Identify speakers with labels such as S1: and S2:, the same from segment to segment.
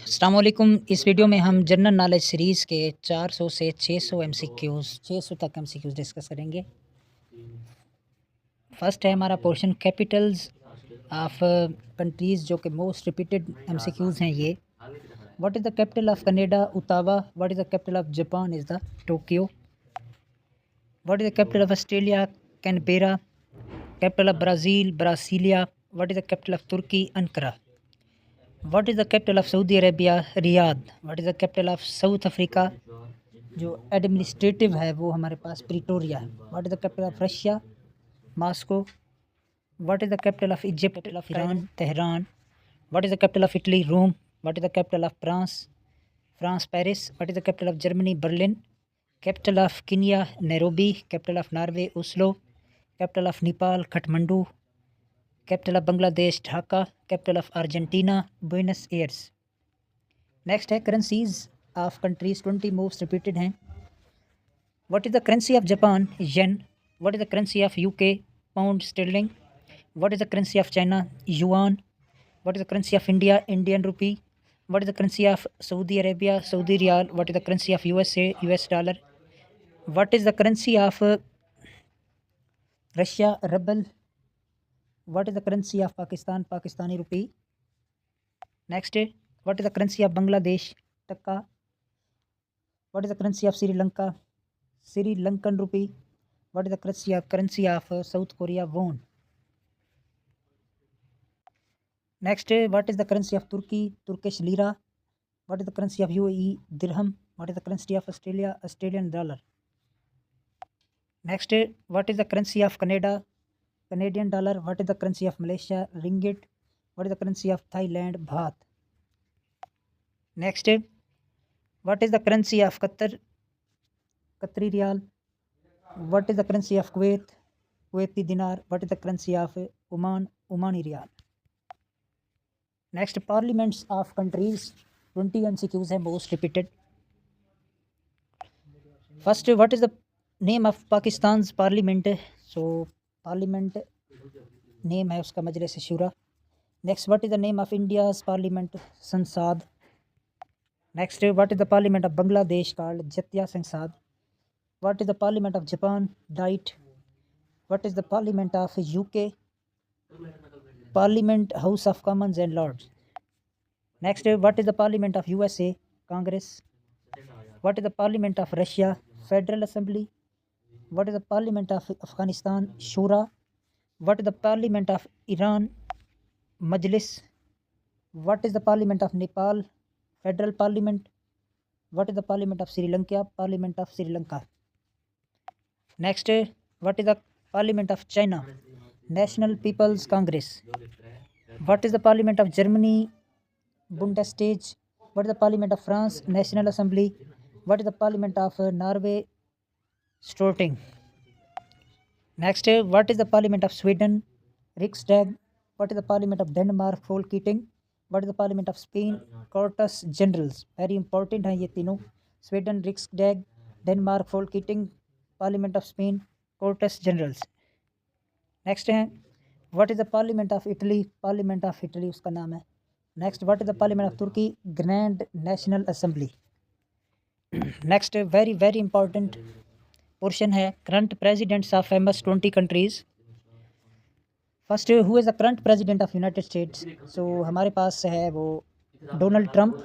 S1: अस्सलाम वालेकुम। इस वीडियो में हम जनरल नॉलेज सीरीज़ के 400 से 600 एमसीक्यूज़ 600 तक एमसीक्यूज़ डिस्कस करेंगे। फर्स्ट है हमारा पोर्शन कैपिटल्स ऑफ कंट्रीज़, जो कि मोस्ट रिपीटेड एमसीक्यूज़ हैं ये। What is the capital of Canada? Ottawa. What is the capital of Japan? Is the Tokyo. What is the capital of Australia? Canberra. Capital of Brazil? Brasilia. What is the capital of Turkey? Ankara. What is the capital of Saudi Arabia? Riyadh. What is the capital of South Africa? जो administrative है वो हमारे पास Pretoria है। What is the capital of Russia? Moscow. What is the capital of Egypt? Iran, Tehran. What is the capital of Italy? Rome. What is the capital of France, Paris. What is the capital of Germany? Berlin. Capital of Kenya? Nairobi. Capital of Norway? Oslo. Capital of Nepal? Kathmandu. Capital of Bangladesh? Dhaka. Capital of Argentina? Buenos Aires. Next है currencies of countries, 20 most repeated हैं। What is the currency of Japan? Yen. What is the currency of UK? Pound sterling. What is the currency of China? Yuan. What is the currency of India? Indian rupee. What is the currency of Saudi Arabia? Saudi riyal. What is the currency of USA? US dollar. What is the currency of Russia? Rouble. What is the currency of Pakistan? Pakistani rupee. Next, what is the currency of Bangladesh? Taka. What is the currency of Sri Lanka? Sri Lankan rupee. What is the currency of South Korea? Won. Next, what is the currency of Turkey? Turkish lira. What is the currency of UAE? Dirham. What is the currency of Australia? Australian dollar. Next, what is the currency of Canada? Canadian dollar. What is the currency of Malaysia? Ringgit. What is the currency of Thailand? Baht. Next, what is the currency of Qatar? Qatari riyal. What is the currency of Kuwait? Kuwaiti dinar. What is the currency of Oman? Omani rial. Next, parliaments of countries, 20 MCQs है most repeated. First, what is the name of Pakistan parliament? So parliament name है उसका Majlis Shura. Next, what is the name of India's parliament? Sansad. Next, what is the parliament of Bangladesh? Called Jatiya Sansad. What is the parliament of Japan? Diet. What is the parliament of UK? Parliament house of commons and lords. Next, what is the parliament of USA? Congress. What is the parliament of Russia? Federal assembly. What is the parliament of Afghanistan? Shura. What is the parliament of Iran? Majlis. What is the parliament of Nepal? Federal parliament. What is the parliament of Sri Lanka? Parliament of Sri Lanka. Next, what is the parliament of China? National people's congress. What is the parliament of Germany? Bundestag. What is the parliament of France? National assembly. What is the parliament of Norway? Storting. Next, what is the parliament of Sweden? Riksdag. What is the parliament of Denmark? Folketing. What is the parliament of Spain? Cortes Generales. Very important हैं ये तीनों। Sweden Riksdag, Denmark Folketing, parliament of Spain Cortes Generales. Next हैं, what is the parliament of Italy? Parliament of Italy उसका नाम है। Next, what is the parliament of Turkey? Grand national assembly. Next, very very important portion है current presidents of famous 20 countries. First, who is the current president of United States? So हमारे पास है वो Donald Trump.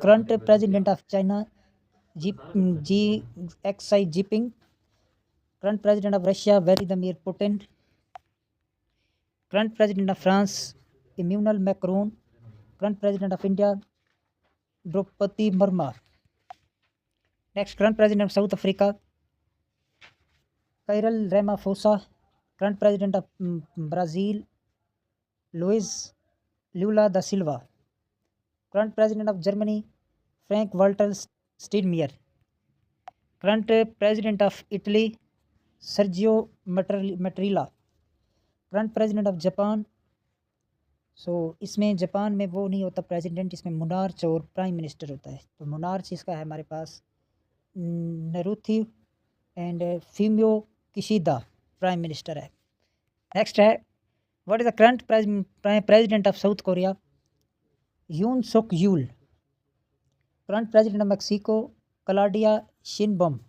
S1: Current president of China? जी जी X I Jinping. Current president of Russia? Vladimir Putin. Current president of France? Emmanuel Macron. Current president of India? Droupadi Murmu. Next, current president of South Africa? Cyril Ramaphosa. Current president of Brazil? Luiz Lula da Silva. Current president of Germany? Frank Walter Steinmeier. Current president of Italy? Sergio Mattarella. Current president of Japan? So इसमें Japan में वो नहीं होता president, इसमें monarch और prime minister होता है। तो मोनार्च इसका है हमारे पास Naruhito and Fumio Kishida prime minister है। नेक्स्ट है, what is the current president of South Korea? Yoon Suk Yeol. Current President of Mexico, Claudia Sheinbaum.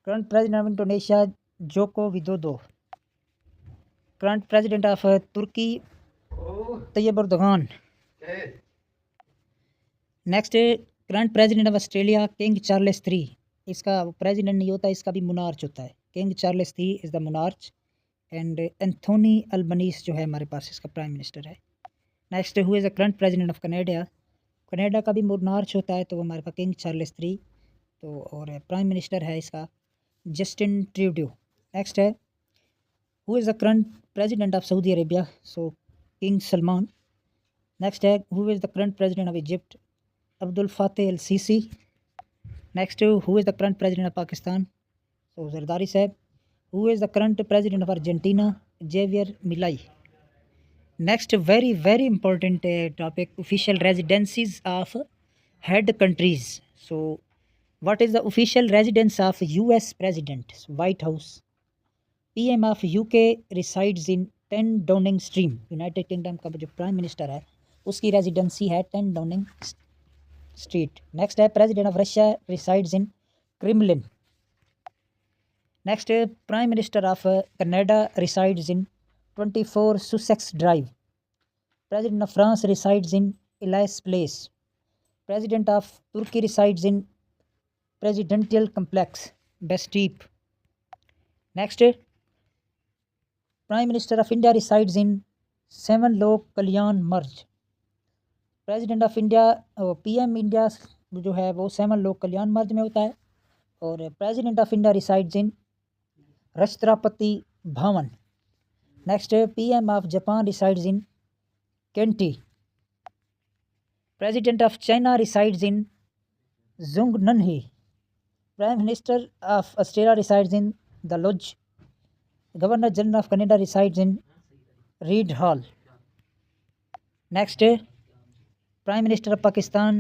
S1: Current President of Indonesia, Joko Widodo. Current President of Turkey, Tayyip Erdogan. Next current president of Australia King Charles three. इसका president नहीं होता, इसका भी monarch होता है. King Charles three is the monarch. And Anthony Albanese जो है हमारे पास इसका प्राइम मिनिस्टर है. Next who is the current president of Canada. Canada का भी मुनार्च होता है, तो हमारे पास किंग चार्ल्स थ्री. तो और प्राइम मिनिस्टर है इसका जस्टिन ट्रूडो. नेक्स्ट है who is the current president of Saudi Arabia. So King Salman. Next है who is the current president of Egypt. Abdul Fattah al-Sisi. Next, who is the current president of Pakistan? So Zardari Sahib. Who is the current president of Argentina? Javier Milei. Next, very important topic: official residencies of head countries. So, what is the official residence of U.S. President? White House. PM of UK resides in 10 Downing Street. United Kingdom का जो prime minister है उसकी residency है 10 Downing Street. Next है president of Russia resides in Kremlin. Next prime minister of Canada resides in 24 Sussex Drive. President of France resides in Elysee palace. President of Turkey resides in presidential complex Bestepe. Next prime minister of India resides in 7 Lok Kalyan Marg. President of India PM India जो है वो 7 लोक कल्याण मार्ग में होता है. और president of India resides in Rashtrapati Bhavan. Next PM of Japan resides in Kantei. President of China resides in Zhongnanhai. Prime minister of Australia resides in the Lodge. Governor general of Canada resides in Rideau Hall. Next Prime Minister of Pakistan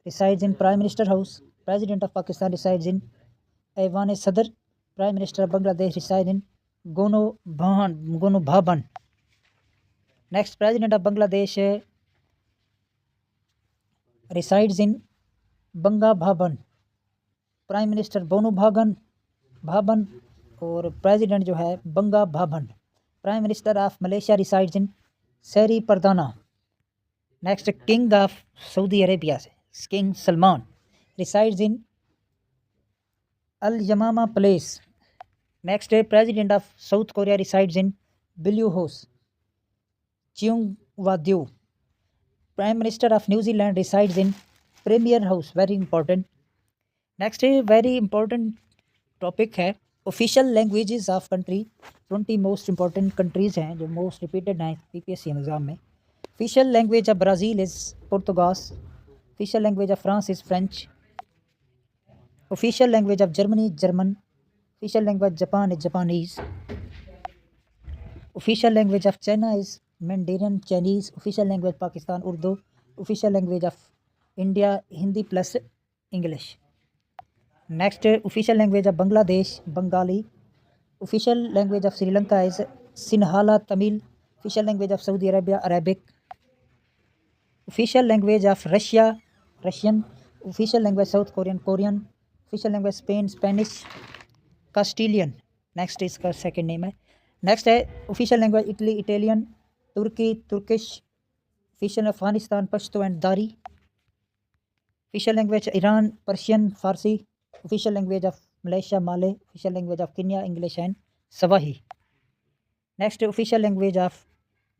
S1: resides in Prime Minister House. President of Pakistan resides in Aiwan Sadr. Prime Minister of Bangladesh resides in Gono Bhaban. Next, President of Bangladesh resides in Banga Bhaban. Prime Minister Bonu Bhaban और President जो है Banga Bhaban. Prime Minister of Malaysia resides in Seri Pardana. Next king of Saudi Arabia से king Salman resides in Al Yamamah palace. Next president of South Korea resides in Blue House Cheong Wa Dae. Prime minister of New Zealand resides in premier house. Very important. Next very important topic है official languages of country. 20 most important countries हैं जो most repeated हैं PPSC exam में. Official language of Brazil is Portuguese. Official language of France is French. Official language of Germany is German. Official language of Japan is Japanese. Official language of China is Mandarin Chinese. Official language of Pakistan Urdu. Official language of India Hindi plus English. Next official language of Bangladesh Bengali. Official language of Sri Lanka is Sinhala Tamil. Official language of Saudi Arabia Arabic. Official language of Russia Russian. Official language South Korean. Official language Spain Spanish. Castilian. Next इसका second name है. Next है official language Italy Italian. Turkey Turkish. Official Afghanistan Pashto and Dari. Official language Iran Persian Farsi. Official language of Malaysia Malay. Official language of Kenya English and Swahili. Next official language of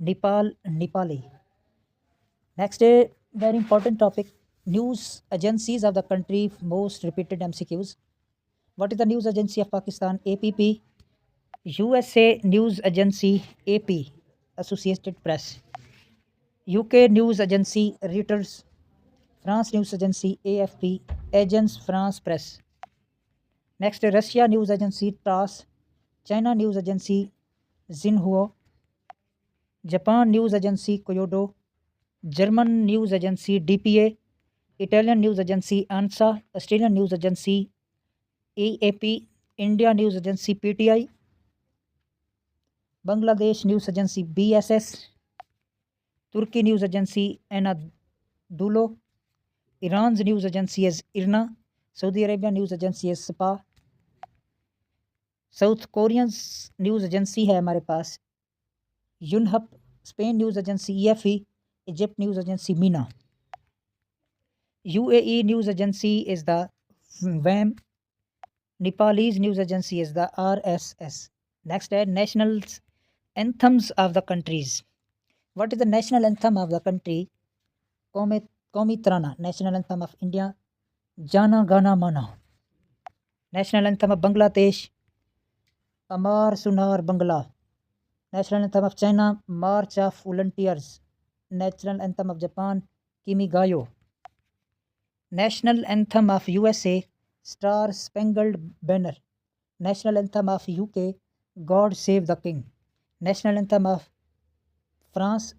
S1: Nepal Nepali. Next, very important topic, news agencies of the country, most repeated MCQs. What is the news agency of Pakistan? APP. USA news agency AP, Associated Press. UK news agency Reuters. France news agency AFP, Agence France Presse. Next, Russia news agency TASS. China news agency Xinhua. Japan news agency Kyodo. German news agency DPA. Italian news agency ANSA. Australian news agency AAP. India news agency PTI. Bangladesh news agency BSS. Turkey news agency Anadolu. Iran's news agency is IRNA. Saudi Arabia news agency is SPA. South Koreans news agency है हमारे पास Yonhap, Spain news agency EFE, Egypt news agency MENA, UAE news agency is the वैम, Nepalese news agency is the RSS। Next है national anthems of the countries. What is the national anthem of the country? Qaumi Tarana. National anthem of India Jana Gana Mana. National anthem of Bangladesh Amar Sonar Bangla. National anthem of China March of volunteers. National anthem of Japan Kimigayo. National anthem of USA Star Spangled Banner. National anthem of UK God save the king. National anthem of France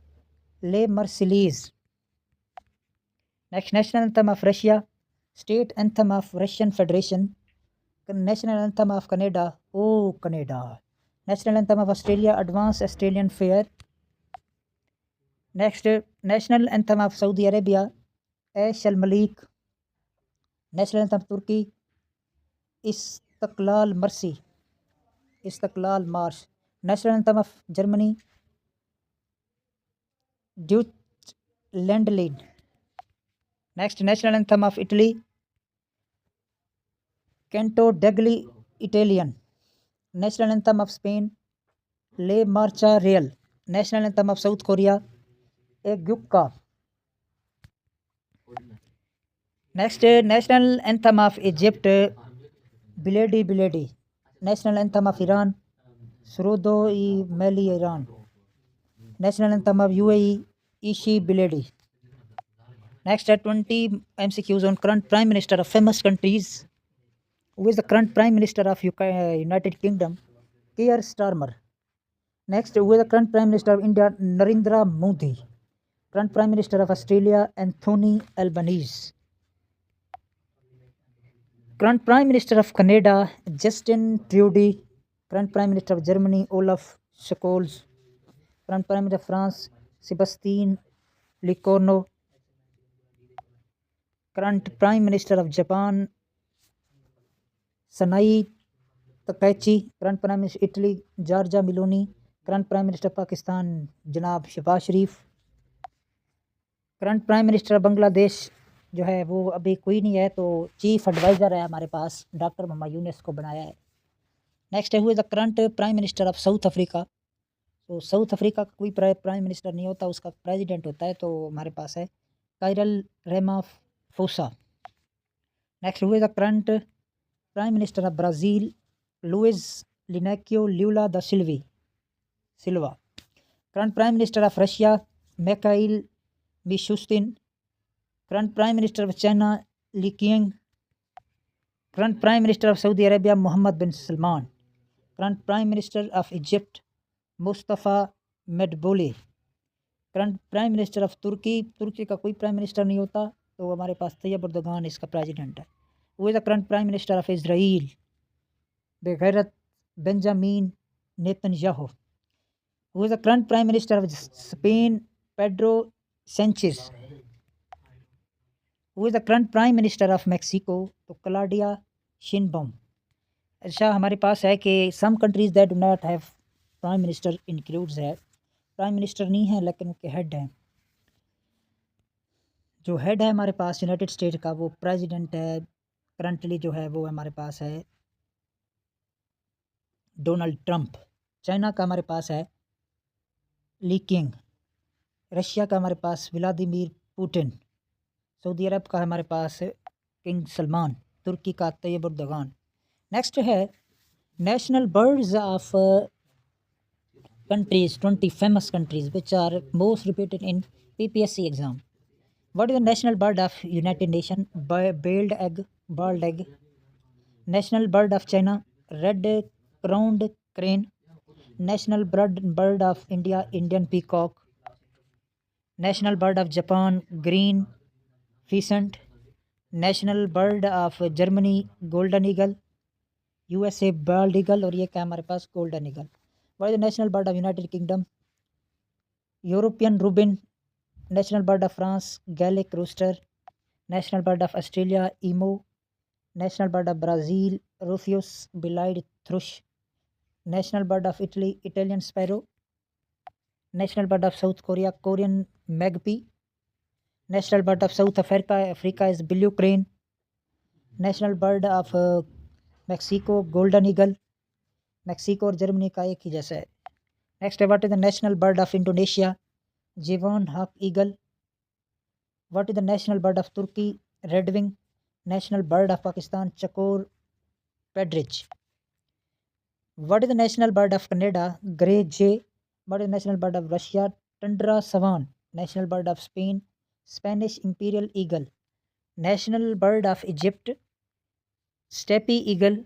S1: La Marseillaise. Next national anthem of Russia state anthem of Russian federation. National anthem of Canada O Canada. National anthem of Australia Advance Australian fair. Next national anthem of Saudi Arabia Aash al Malik. National anthem Turkey Istiklal Marsi, Istiklal Marsi. National anthem of Germany ड्यूच लैंडलिन। Next national anthem of Italy Canto degli Italiani. National anthem of Spain La Marcha Real. National anthem of South Korea Aegukga. Next national anthem of Egypt Biladi Biladi. National anthem of Iran Sorud e Melli Iran. National anthem of UAE Ishi Biladi. Next है 20 MCQs on current prime minister of famous countries. Who is the current prime minister of United Kingdom? Keir Starmer. Next, who is the current prime minister of India? Narendra Modi. Current prime minister of Australia Anthony Albanese. Current prime minister of Canada Justin Trudeau. Current prime minister of Germany Olaf Scholz. Current prime minister of France Sebastien Lecornu. Current prime minister of Japan Sanai Takaichi। Current prime minister Italy Giorgia Meloni. Current prime minister Pakistan जनाब Shehbaz Sharif. Current prime minister Bangladesh जो है वो अभी कोई नहीं है, तो chief adviser है हमारे पास डॉक्टर मोहम्मद यूनुस को बनाया है। नेक्स्ट है हुए the current prime minister of South Africa. तो साउथ अफ्रीका का कोई प्राइम मिनिस्टर नहीं होता, उसका प्रेसिडेंट होता है, तो हमारे पास है Cyril Ramaphosa. Next who the current prime minister of Brazil Luiz लिनाकियो Lula da Silva. Current prime minister of Russia Mikhail Mishustin. Current prime minister of China Li Qiang. Current prime minister of Saudi Arabia Mohammed bin Salman. Current prime minister of Egypt Mostafa Madbouly. Current prime minister of Turkey का कोई prime minister नहीं होता, तो हमारे पास Tayyip Erdogan इसका president है। Who is the current prime minister of Israel बेगैरत Benjamin Netanyahu. Who is the current prime minister of Spain Pedro Sanchez. Who is the current prime minister of Mexico तो Claudia Sheinbaum. अच्छा, हमारे पास है कि some countries that do not have prime minister includes है, prime minister नहीं है लेकिन उनके हेड हैं। जो हेड है हमारे पास यूनाइटेड स्टेट का वो प्रेसिडेंट है, करंटली जो है वो हमारे पास है डोनाल्ड ट्रंप। चाइना का हमारे पास है ली किंग। रशिया का हमारे पास व्लादिमीर पुतिन। सऊदी अरब का हमारे पास किंग सलमान। तुर्की का तैयब एर्दोगान। नेक्स्ट है national birds of countries, 20 famous countries which are most repeated in PPSC exam. What is the national bird of United Nations? Bald egg. National bird of China red crowned crane. National bird of India Indian peacock. National bird of Japan green pheasant. National bird of Germany golden eagle. USA bald eagle और ये क्या हमारे पास golden eagle. What is the national bird of United Kingdom? European robin. National bird of France Gallic rooster. National bird of Australia, emu. National bird of Brazil, Rufous bellied thrush. National bird of Italy, Italian sparrow. National bird of South Korea, Korean magpie. National bird of South Africa is blue crane. National bird of Mexico, golden eagle. Mexico और Germany का एक ही जैसा है. Next है what is the national bird of Indonesia, Javan hawk eagle. What is the national bird of Turkey, red wing. National bird of Pakistan, chukar partridge. What is the national bird of Canada, grey jay. What is national bird of Russia, tundra swan. National bird of Spain, Spanish imperial eagle. National bird of Egypt, steppe eagle.